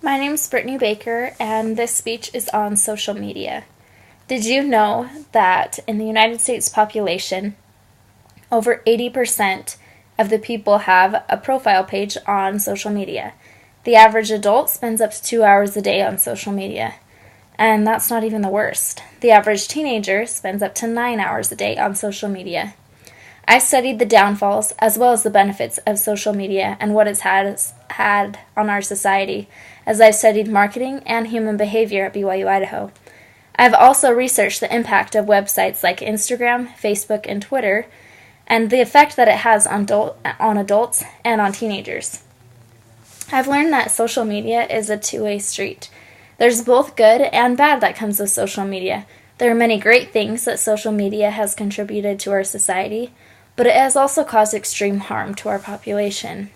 My name's Brittany Baker, and this speech is on social media. Did you know that in the United States population, over 80% of the people have a profile page on social media? The average adult spends up to 2 hours a day on social media. And that's not even the worst. The average teenager spends up to 9 hours a day on social media. I studied the downfalls as well as the benefits of social media and what it's had on our society as I've studied marketing and human behavior at BYU Idaho. I've also researched the impact of websites like Instagram, Facebook, and Twitter and the effect that it has on adults and on teenagers. I've learned that social media is a two-way street. There's both good and bad that comes with social media. There are many great things that social media has contributed to our society, but it has also caused extreme harm to our population.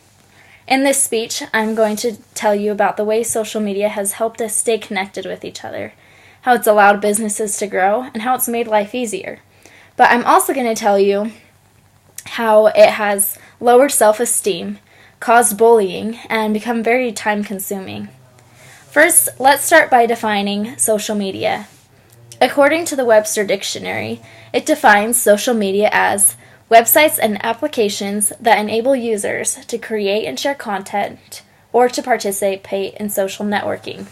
In this speech, I'm going to tell you about the way social media has helped us stay connected with each other, how it's allowed businesses to grow, and how it's made life easier. But I'm also going to tell you how it has lowered self-esteem, caused bullying, and become very time-consuming. First, let's start by defining social media. According to the Webster Dictionary, it defines social media as websites and applications that enable users to create and share content or to participate in social networking.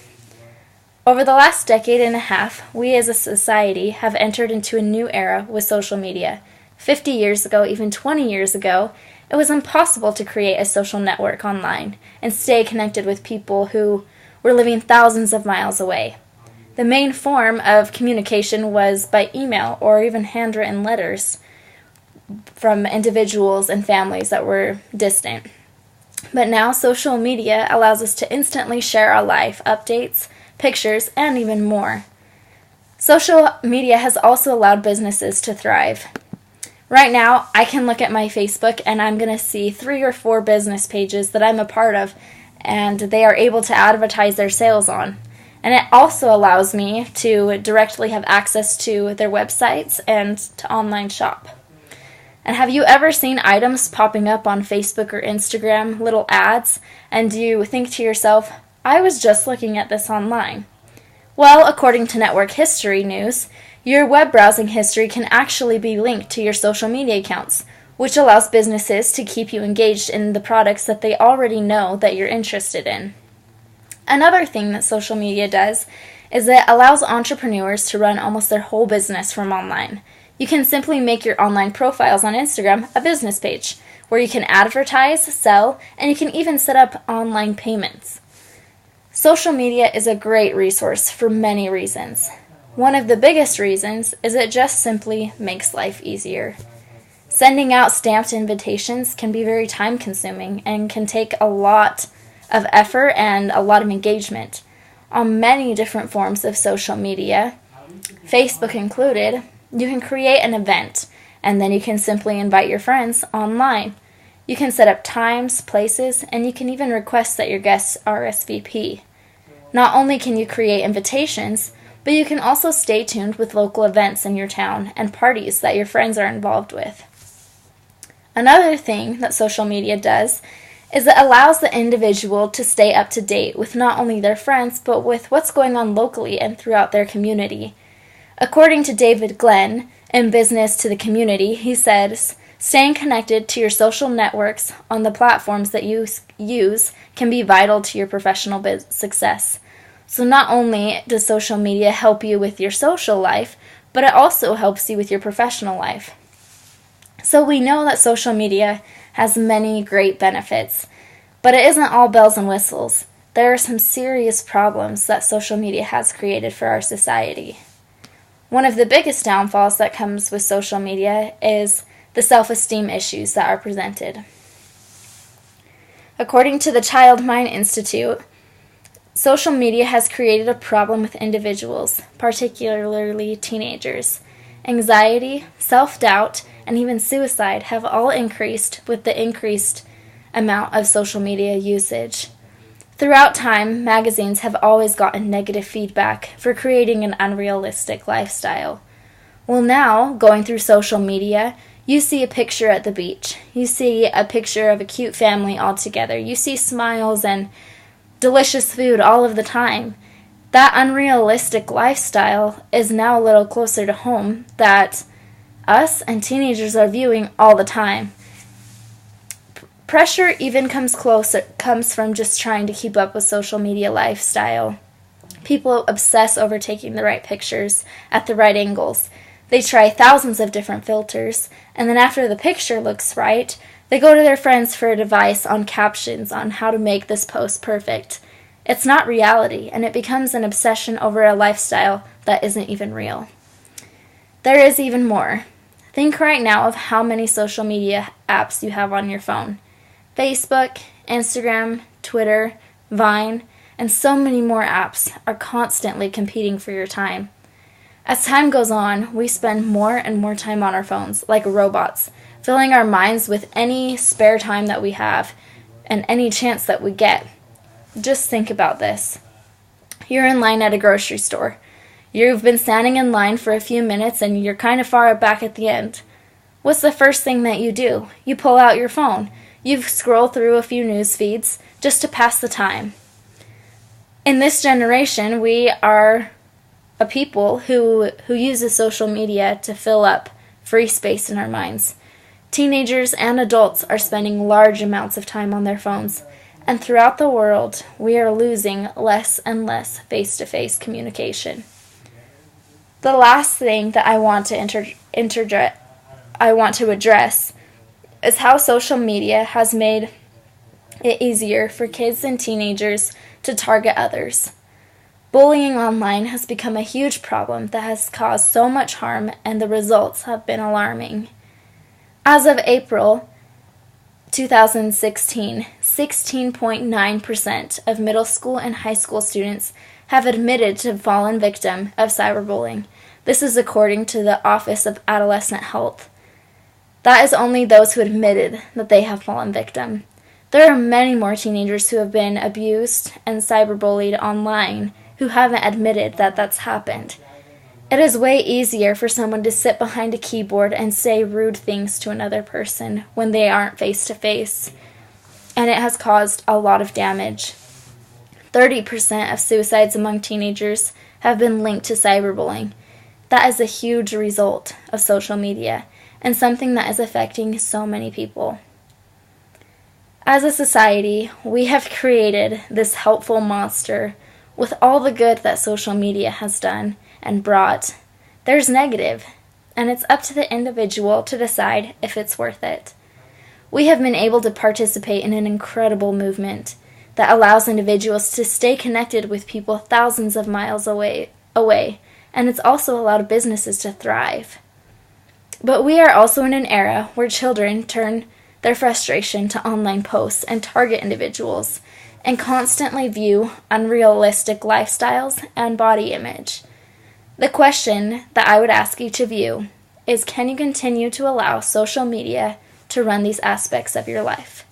Over the last decade and a half, we as a society have entered into a new era with social media. 50 years ago, even 20 years ago, it was impossible to create a social network online and stay connected with people who were living thousands of miles away. The main form of communication was by email or even handwritten letters from individuals and families that were distant. But now social media allows us to instantly share our life updates, pictures, and even more. Social media has also allowed businesses to thrive. Right now, I can look at my Facebook and I'm going to see 3 or 4 business pages that I'm a part of, and they are able to advertise their sales on. And it also allows me to directly have access to their websites and to online shop. And have you ever seen items popping up on Facebook or Instagram, little ads, and you think to yourself, I was just looking at this online? Well, according to Network History News, your web browsing history can actually be linked to your social media accounts, which allows businesses to keep you engaged in the products that they already know that you're interested in. Another thing that social media does is it allows entrepreneurs to run almost their whole business from online. You can simply make your online profiles on Instagram a business page, where you can advertise, sell, and you can even set up online payments. Social media is a great resource for many reasons. One of the biggest reasons is it just simply makes life easier. Sending out stamped invitations can be very time-consuming and can take a lot of effort and a lot of engagement. On many different forms of social media, Facebook included, you can create an event and then you can simply invite your friends online. You can set up times, places, and you can even request that your guests RSVP. Not only can you create invitations, but you can also stay tuned with local events in your town and parties that your friends are involved with. Another thing that social media does is it allows the individual to stay up to date with not only their friends, but with what's going on locally and throughout their community. According to David Glenn, in Business to the Community, he says, staying connected to your social networks on the platforms that you use can be vital to your professional success. So not only does social media help you with your social life, but it also helps you with your professional life. So we know that social media has many great benefits, but it isn't all bells and whistles. There are some serious problems that social media has created for our society. One of the biggest downfalls that comes with social media is the self-esteem issues that are presented. According to the Child Mind Institute, social media has created a problem with individuals, particularly teenagers. Anxiety, self-doubt, and even suicide have all increased with the increased amount of social media usage. Throughout time, magazines have always gotten negative feedback for creating an unrealistic lifestyle. Well, now, going through social media, you see a picture at the beach. You see a picture of a cute family all together. You see smiles and delicious food all of the time. That unrealistic lifestyle is now a little closer to home that us and teenagers are viewing all the time. Pressure even comes from just trying to keep up with social media lifestyle. People obsess over taking the right pictures at the right angles. They try thousands of different filters, and then after the picture looks right, they go to their friends for advice on captions on how to make this post perfect. It's not reality, and it becomes an obsession over a lifestyle that isn't even real. There is even more. Think right now of how many social media apps you have on your phone. Facebook, Instagram, Twitter, Vine, and so many more apps are constantly competing for your time. As time goes on, we spend more and more time on our phones, like robots, filling our minds with any spare time that we have and any chance that we get. Just think about this. You're in line at a grocery store. You've been standing in line for a few minutes and you're kind of far back at the end. What's the first thing that you do? You pull out your phone. You scroll through a few news feeds just to pass the time. In this generation, we are a people who uses social media to fill up free space in our minds. Teenagers and adults are spending large amounts of time on their phones, and throughout the world, we are losing less and less face-to-face communication. The last thing that I want to address is how social media has made it easier for kids and teenagers to target others. Bullying online has become a huge problem that has caused so much harm, and the results have been alarming. As of April 2016, 16.9% of middle school and high school students have admitted to have fallen victim of cyberbullying. This is according to the Office of Adolescent Health. That is only those who admitted that they have fallen victim. There are many more teenagers who have been abused and cyberbullied online who haven't admitted that that's happened. It is way easier for someone to sit behind a keyboard and say rude things to another person when they aren't face to face, and it has caused a lot of damage. 30% of suicides among teenagers have been linked to cyberbullying. That is a huge result of social media, and something that is affecting so many people. As a society, we have created this helpful monster with all the good that social media has done and brought. There's negative, and it's up to the individual to decide if it's worth it. We have been able to participate in an incredible movement that allows individuals to stay connected with people thousands of miles away, and it's also allowed businesses to thrive. But we are also in an era where children turn their frustration to online posts and target individuals and constantly view unrealistic lifestyles and body image. The question that I would ask each of you is, can you continue to allow social media to run these aspects of your life?